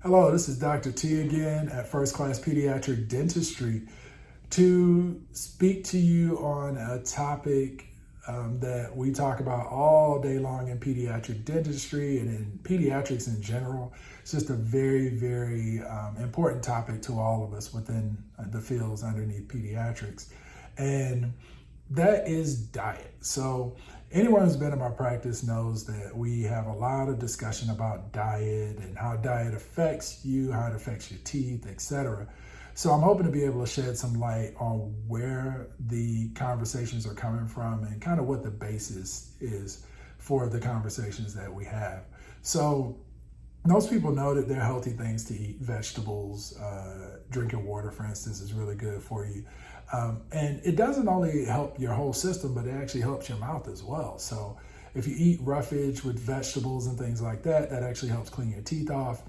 Hello, this is Dr. T again at First Class Pediatric Dentistry to speak to you on a topic that we talk about all day long in pediatric dentistry and in pediatrics in general. It's just a very, very important topic to all of us within the fields underneath pediatrics. And that is diet. So anyone who's been in my practice knows that we have a lot of discussion about diet and how diet affects you, how it affects your teeth, etc. So I'm hoping to be able to shed some light on where the conversations are coming from and kind of what the basis is for the conversations that we have. So most people know that there are healthy things to eat. Vegetables, drinking water, for instance, is really good for you. And it doesn't only help your whole system, but it actually helps your mouth as well. So if you eat roughage with vegetables and things like that, that actually helps clean your teeth off.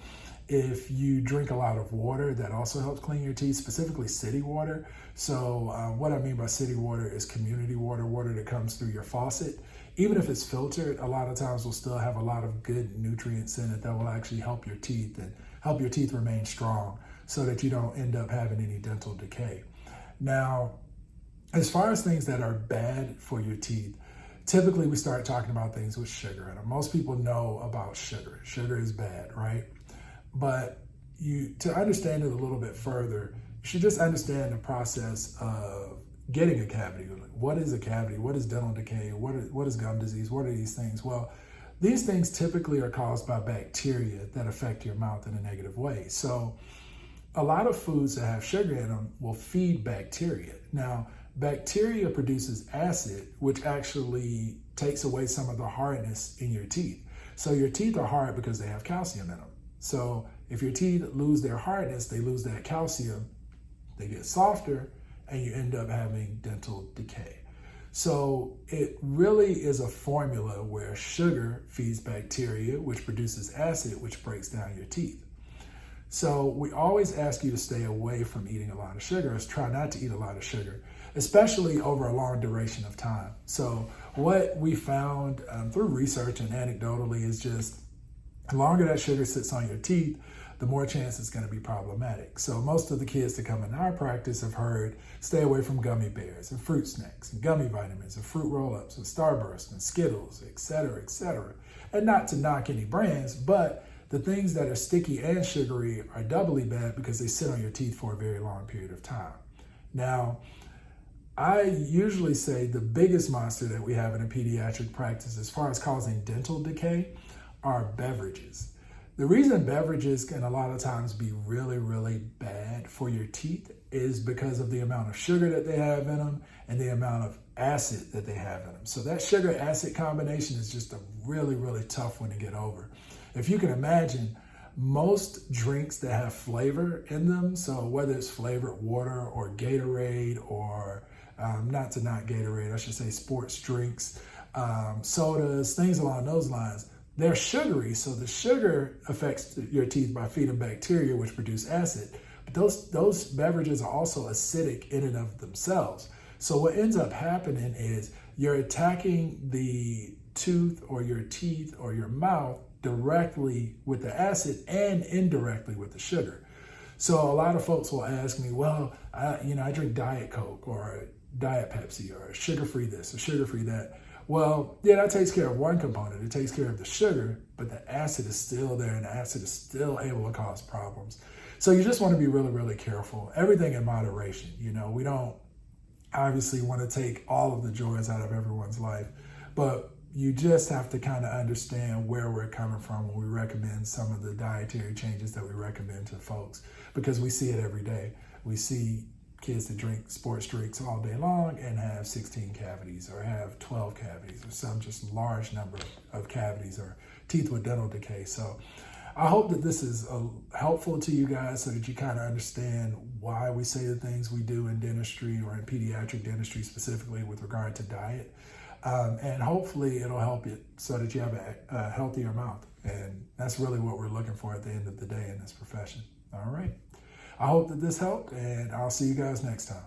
If you drink a lot of water, that also helps clean your teeth, specifically city water. So what I mean by city water is community water, water that comes through your faucet. Even if it's filtered, a lot of times will still have a lot of good nutrients in it that will actually help your teeth and help your teeth remain strong so that you don't end up having any dental decay. Now, as far as things that are bad for your teeth, typically we start talking about things with sugar in them. Most people know about sugar. Sugar is bad, right? But to understand it a little bit further, you should just understand the process of getting a cavity. What is a cavity? What is dental decay? What is gum disease? What are these things? Well, these things typically are caused by bacteria that affect your mouth in a negative way. So a lot of foods that have sugar in them will feed bacteria. Now, bacteria produces acid, which actually takes away some of the hardness in your teeth. So your teeth are hard because they have calcium in them. So if your teeth lose their hardness, they lose that calcium, they get softer, and you end up having dental decay. So it really is a formula where sugar feeds bacteria, which produces acid, which breaks down your teeth. So we always ask you to stay away from eating a lot of sugar, or try not to eat a lot of sugar, especially over a long duration of time. So what we found through research and anecdotally is just the longer that sugar sits on your teeth, the more chance it's going to be problematic. So most of the kids that come in our practice have heard stay away from gummy bears and fruit snacks and gummy vitamins and fruit roll-ups and Starburst and Skittles, et cetera, et cetera. And not to knock any brands, but the things that are sticky and sugary are doubly bad because they sit on your teeth for a very long period of time. Now, I usually say the biggest monster that we have in a pediatric practice as far as causing dental decay are beverages. The reason beverages can a lot of times be really, really bad for your teeth is because of the amount of sugar that they have in them and the amount of acid that they have in them. So that sugar-acid combination is just a really, really tough one to get over. If you can imagine, most drinks that have flavor in them, so whether it's flavored water or Gatorade or not Gatorade, I should say sports drinks, sodas, things along those lines, they're sugary, so the sugar affects your teeth by feeding bacteria, which produce acid. But those beverages are also acidic in and of themselves. So what ends up happening is you're attacking the tooth or your teeth or your mouth directly with the acid and indirectly with the sugar. So a lot of folks will ask me, well, I drink Diet Coke or Diet Pepsi or sugar-free this or sugar-free that. Well, yeah, that takes care of one component. It takes care of the sugar, but the acid is still there and the acid is still able to cause problems. So you just want to be really, really careful. Everything in moderation. We don't obviously want to take all of the joys out of everyone's life, but you just have to kind of understand where we're coming from when we recommend some of the dietary changes that we recommend to folks, because we see it every day. We see kids that drink sports drinks all day long and have 16 cavities or have 12 cavities or some just large number of cavities or teeth with dental decay. So I hope that this is helpful to you guys so that you kind of understand why we say the things we do in dentistry or in pediatric dentistry specifically with regard to diet. And hopefully it'll help you so that you have a healthier mouth. And that's really what we're looking for at the end of the day in this profession. All right. I hope that this helped, and I'll see you guys next time.